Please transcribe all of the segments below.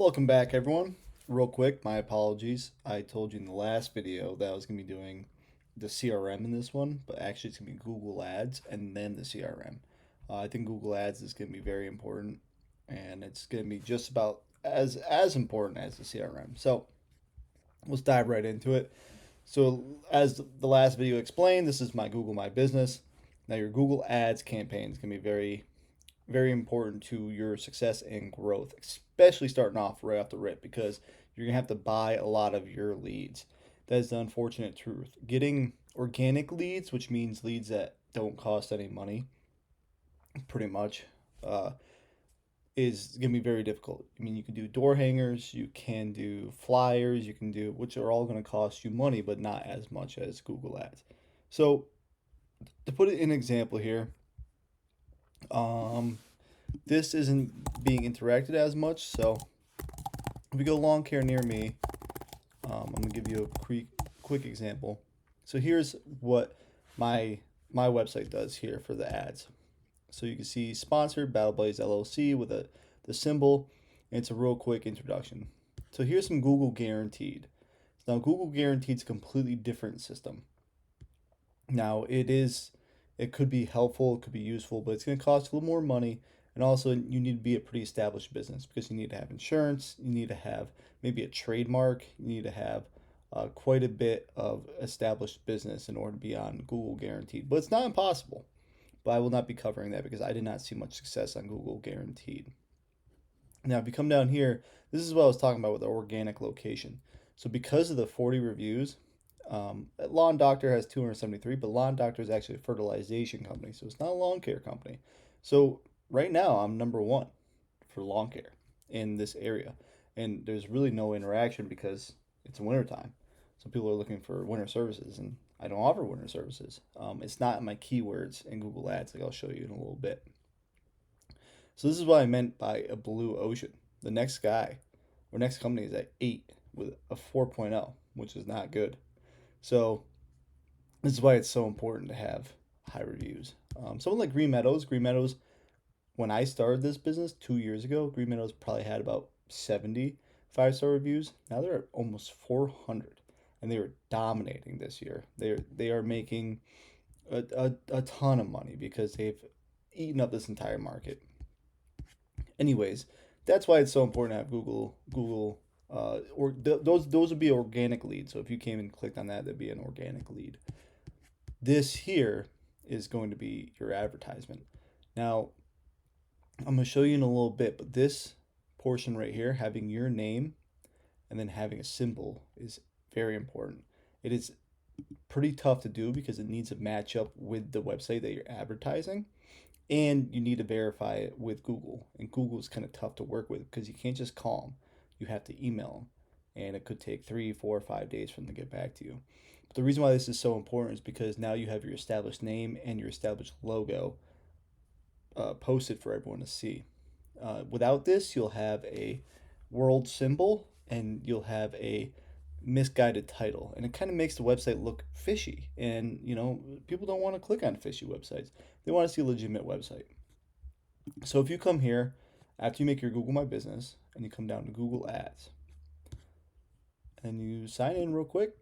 Welcome back, everyone. Real quick, my apologies. I told you in the last video that I was going to be doing the CRM in this one, but actually it's going to be Google Ads and then the CRM. I think Google Ads is going to be very important, and it's going to be just about as important as the CRM. So let's dive right into it. So as the last video explained, this is my Google My Business. Now your Google Ads campaign is going to be very important to your success and growth, especially starting off right off the rip because you're gonna have to buy a lot of your leads. That is the unfortunate truth. Getting organic leads, which means leads that don't cost any money, pretty much, uh, is gonna be very difficult. I mean, you can do door hangers, you can do flyers, you can do, which are all gonna cost you money, but not as much as Google Ads. So to put it in an example here, um, this isn't being interacted as much. So if we go lawn care near me, I'm gonna give you a quick example. So here's what my website does here for the ads. So you can see sponsored Battle Blaze LLC with the symbol, and it's a real quick introduction. So here's some Google Guaranteed. Now Google Guaranteed is a completely different system. Now it could be helpful, it could be useful, but it's going to cost a little more money. And also, you need to be a pretty established business because you need to have insurance, you need to have maybe a trademark, you need to have quite a bit of established business in order to be on Google Guaranteed. But it's not impossible. But I will not be covering that because I did not see much success on Google Guaranteed. Now, if you come down here, this is what I was talking about with the organic location. So because of the 40 reviews, Lawn Doctor has 273, but Lawn Doctor is actually a fertilization company, so it's not a lawn care company. So right now, I'm number one for lawn care in this area, and there's really no interaction because it's wintertime. So people are looking for winter services, and I don't offer winter services. It's not in my keywords in Google Ads, like I'll show you in a little bit. So this is what I meant by a blue ocean. The next guy or next company is at 8 with a 4.0, which is not good. So this is why it's so important to have high reviews. Someone like Green Meadows, when I started this business 2 years ago, Green Meadows probably had about 70 five-star reviews. Now they're at almost 400, and they are dominating this year. They are making a ton of money because they've eaten up this entire market. Anyways, that's why it's so important to have Google or those would be organic leads. So if you came and clicked on that, that'd be an organic lead. This here is going to be your advertisement. Now, I'm going to show you in a little bit, but this portion right here, having your name and then having a symbol is very important. It is pretty tough to do because it needs to match up with the website that you're advertising, and you need to verify it with Google. And Google is kind of tough to work with because you can't just call them. You have to email them, and it could take 3, 4, 5 days for them to get back to you. But the reason why this is so important is because now you have your established name and your established logo posted for everyone to see. Without this, you'll have a world symbol and you'll have a misguided title, and it kind of makes the website look fishy. And people don't want to click on fishy websites; they want to see a legitimate website. So if you come here after you make your Google My Business and you come down to Google Ads and you sign in real quick,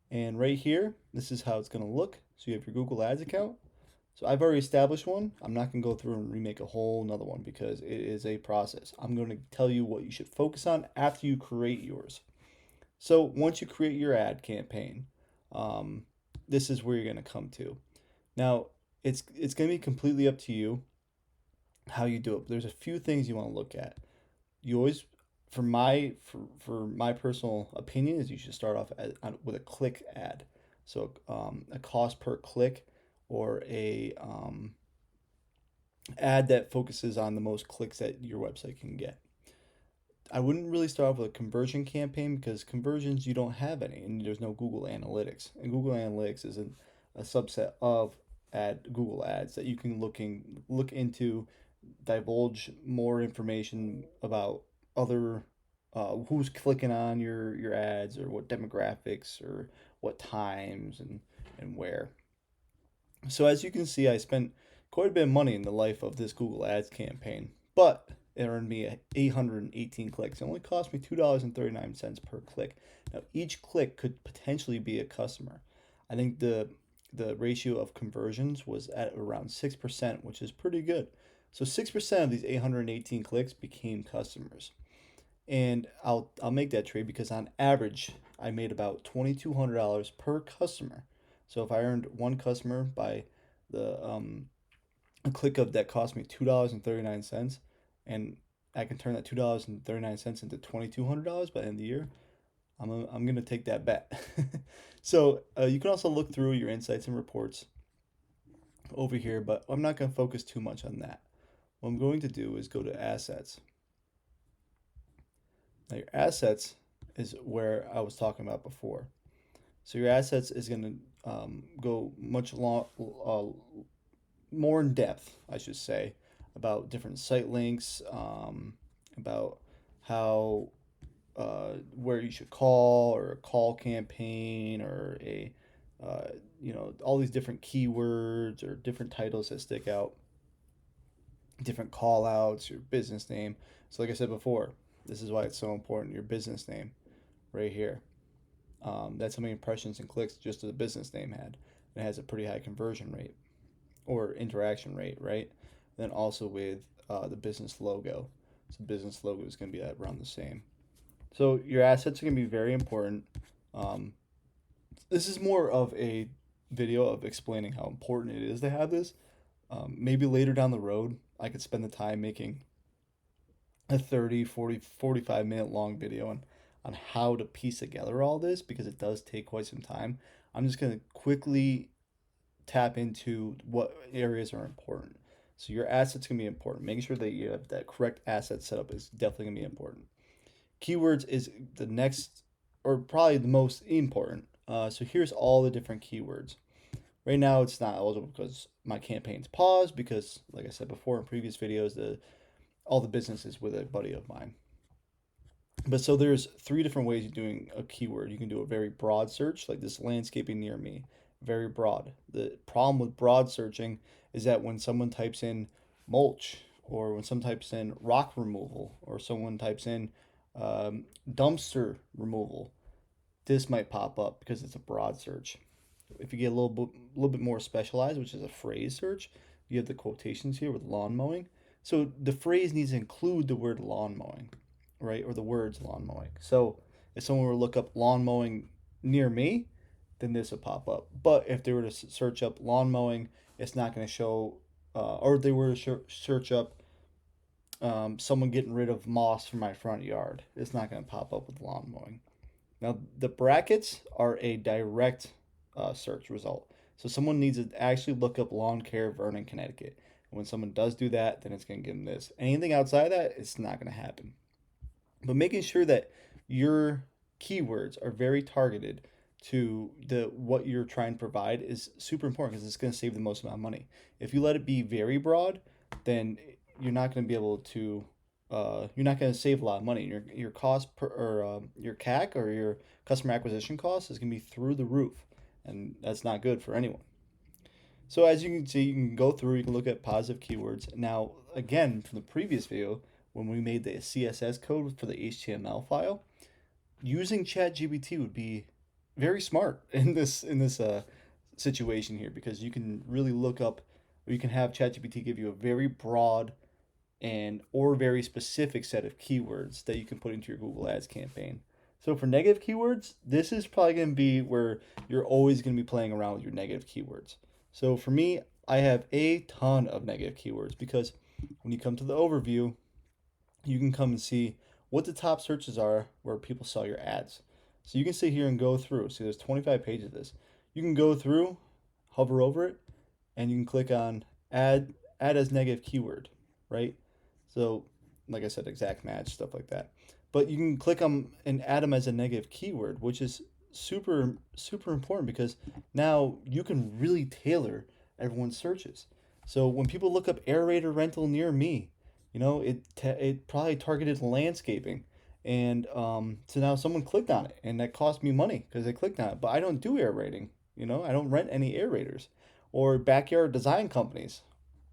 and right here, this is how it's going to look. So you have your Google Ads account. So I've already established one. I'm not going to go through and remake a whole another one because it is a process. I'm going to tell you what you should focus on after you create yours. So once you create your ad campaign, this is where you're going to come to. Now, it's going to be completely up to you how you do it. But there's a few things you want to look at. You always, for my personal opinion, is you should start off with a click ad. So a cost per click or a ad that focuses on the most clicks that your website can get. I wouldn't really start off with a conversion campaign because conversions you don't have any, and there's no Google Analytics. And Google Analytics is a subset of Google Ads that you can look into, divulge more information about other who's clicking on your ads or what demographics or what times and where. So as you can see, I spent quite a bit of money in the life of this Google Ads campaign, but it earned me 818 clicks. It only cost me $2.39 per click. Now, each click could potentially be a customer. I think the ratio of conversions was at around 6%, which is pretty good. So 6% of these 818 clicks became customers. And I'll make that trade because on average I made about $2,200 per customer. So if I earned one customer by the a click of that cost me $2.39, and I can turn that $2.39 into $2,200 by the end of the year, I'm gonna take that bet. So you can also look through your insights and reports over here, but I'm not gonna focus too much on that. What I'm going to do is go to assets. Now your assets is where I was talking about before. So your assets is going to go much more in depth, I should say, about different site links, about how where you should call, or a call campaign, or a all these different keywords or different titles that stick out, different call outs, your business name. So like I said before, this is why it's so important, your business name right here. That's how many impressions and clicks just the business name had. It has a pretty high conversion rate or interaction rate, right? Then also with the business logo. So business logo is going to be around the same. So your assets are going to be very important. Um, this is more of a video of explaining how important it is to have this. Maybe later down the road, I could spend the time making a 30, 40, 45 minute long video on how to piece together all this, because it does take quite some time. I'm just going to quickly tap into what areas are important. So your assets can be important. Making sure that you have that correct asset setup is definitely going to be important. Keywords is the next, or probably the most important. So here's all the different keywords. Right now it's not eligible because my campaign's paused because, like I said before in previous videos, all the business is with a buddy of mine. But so there's three different ways of doing a keyword. You can do a very broad search, like this landscaping near me, very broad. The problem with broad searching is that when someone types in mulch, or when someone types in rock removal, or someone types in dumpster removal, this might pop up because it's a broad search. If you get a little bit more specialized, which is a phrase search, you have the quotations here with lawn mowing. So the phrase needs to include the word lawn mowing, right? Or the words lawn mowing. So if someone were to look up lawn mowing near me, then this would pop up. But if they were to search up lawn mowing, it's not going to show, or if they were to search up someone getting rid of moss from my front yard, it's not going to pop up with lawn mowing. Now, the brackets are a direct search result. So someone needs to actually look up lawn care, Vernon, Connecticut. And when someone does do that, then it's going to give them this. Anything outside of that, it's not going to happen. But making sure that your keywords are very targeted to the what you're trying to provide is super important, because it's going to save the most amount of money. If you let it be very broad, then you're not going to be able to you're not going to save a lot of money. Your cost per, or your CAC, or your customer acquisition cost, is going to be through the roof, and that's not good for anyone. So as you can see, you can go through, you can look at positive keywords. Now, again, from the previous video, when we made the CSS code for the HTML file, using ChatGPT would be very smart in this situation here, because you can really look up, or you can have ChatGPT give you a very broad and or very specific set of keywords that you can put into your Google Ads campaign. So for negative keywords, this is probably going to be where you're always going to be playing around with your negative keywords. So for me, I have a ton of negative keywords, because when you come to the overview, you can come and see what the top searches are where people saw your ads. So you can sit here and go through. See, there's 25 pages of this. You can go through, hover over it, and you can click on add as negative keyword, right? So, like I said, exact match, stuff like that. But you can click them and add them as a negative keyword, which is super, super important, because now you can really tailor everyone's searches. So when people look up aerator rental near me, it probably targeted landscaping, and so now someone clicked on it, and that cost me money because they clicked on it. But I don't do aerating, I don't rent any aerators, or backyard design companies,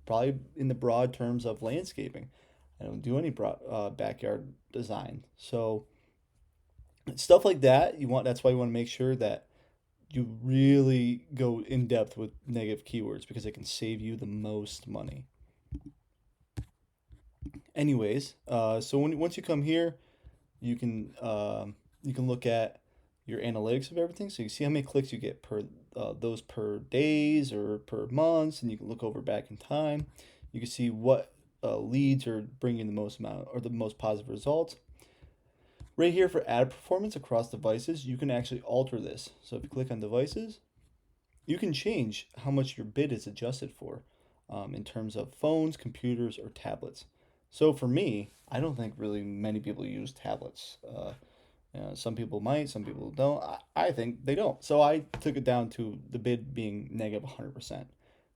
probably in the broad terms of landscaping. I don't do any backyard design. So stuff like that, that's why you want to make sure that you really go in depth with negative keywords because it can save you the most money. Anyways, so once you come here, you can you can look at your analytics of everything. So you see how many clicks you get per those per days or per months, and you can look over back in time. You can see what leads are bringing the most amount or the most positive results. Right here for ad performance across devices, you can actually alter this. So if you click on devices, you can change how much your bid is adjusted for in terms of phones, computers, or tablets. So for me, I don't think really many people use tablets. Some people might, some people don't. I think they don't. So I took it down to the bid being negative 100%. So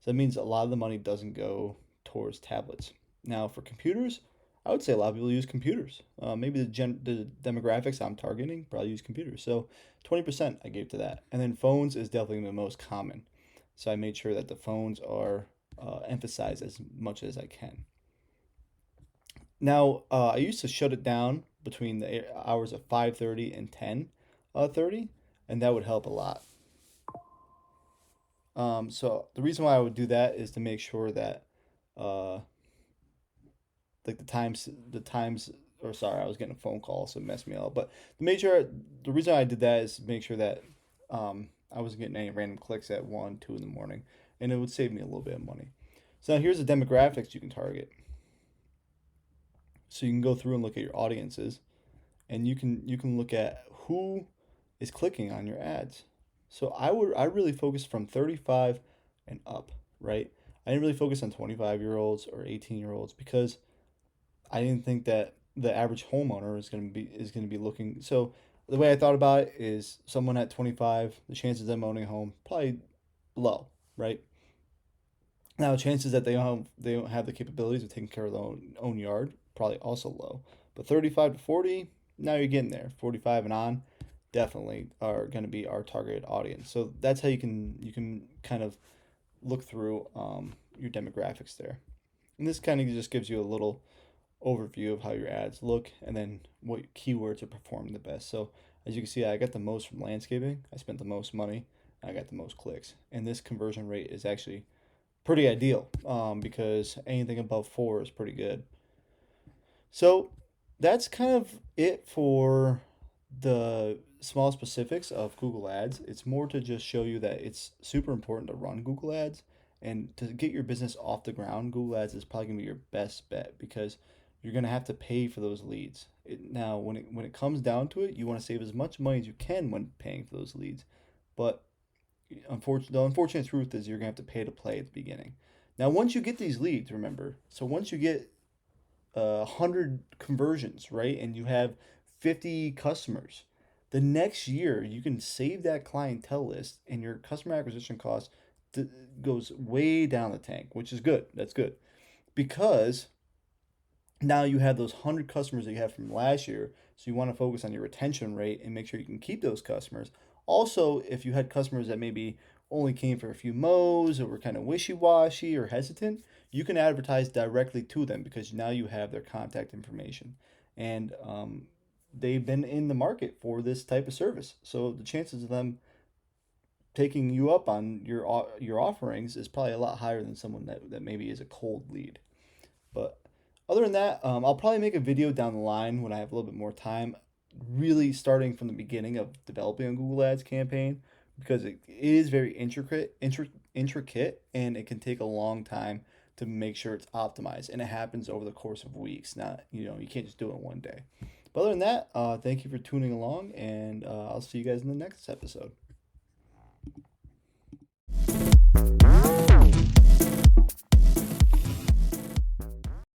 that means a lot of the money doesn't go towards tablets. Now for computers, I would say a lot of people use computers. Maybe the demographics I'm targeting probably use computers. So 20% I gave to that. And then phones is definitely the most common. So I made sure that the phones are emphasized as much as I can. Now, I used to shut it down between the hours of 5:30 and 10:30, and that would help a lot. So the reason why I would do that is to make sure that uh, like the times or sorry, I was getting a phone call, so it messed me up. But the reason I did that is to make sure that I wasn't getting any random clicks at 1, 2 in the morning, and it would save me a little bit of money. So now here's the demographics you can target. So you can go through and look at your audiences, and you can look at who is clicking on your ads. So I really focus from 35 and up, right? I didn't really focus on 25-year-olds or 18-year-olds because I didn't think that the average homeowner is going to be looking. So the way I thought about it is someone at 25, the chances of them owning a home probably low, right? Now chances that they don't have the capabilities of taking care of their own yard probably also low. But 35 to 40, now you're getting there. 45 and on definitely are going to be our targeted audience. So that's how you can kind of look through your demographics there. And this kind of just gives you a little overview of how your ads look and then what keywords are performing the best. So as you can see, I got the most from landscaping. I spent the most money. I got the most clicks. And this conversion rate is actually pretty ideal because anything above 4 is pretty good. So that's kind of it for the small specifics of Google Ads. It's more to just show you that it's super important to run Google Ads and to get your business off the ground. Google Ads is probably gonna be your best bet because you're gonna have to pay for those leads. Now, when it comes down to it, you want to save as much money as you can when paying for those leads, but the unfortunate truth is you're gonna have to pay to play at the beginning. Now, once you get these leads, remember, so once you get 100 conversions, right? And you have 50 customers. The next year, you can save that clientele list and your customer acquisition cost goes way down the tank, which is good. That's good because now you have those 100 customers that you have from last year. So you want to focus on your retention rate and make sure you can keep those customers. Also, if you had customers that maybe only came for a few mows or were kind of wishy-washy or hesitant, you can advertise directly to them because now you have their contact information. And they've been in the market for this type of service. So the chances of them taking you up on your offerings is probably a lot higher than someone that maybe is a cold lead. But other than that, I'll probably make a video down the line when I have a little bit more time, really starting from the beginning of developing a Google Ads campaign because it is very intricate, and it can take a long time to make sure it's optimized, and it happens over the course of weeks. Not you can't just do it in one day. But other than that, thank you for tuning along, and I'll see you guys in the next episode.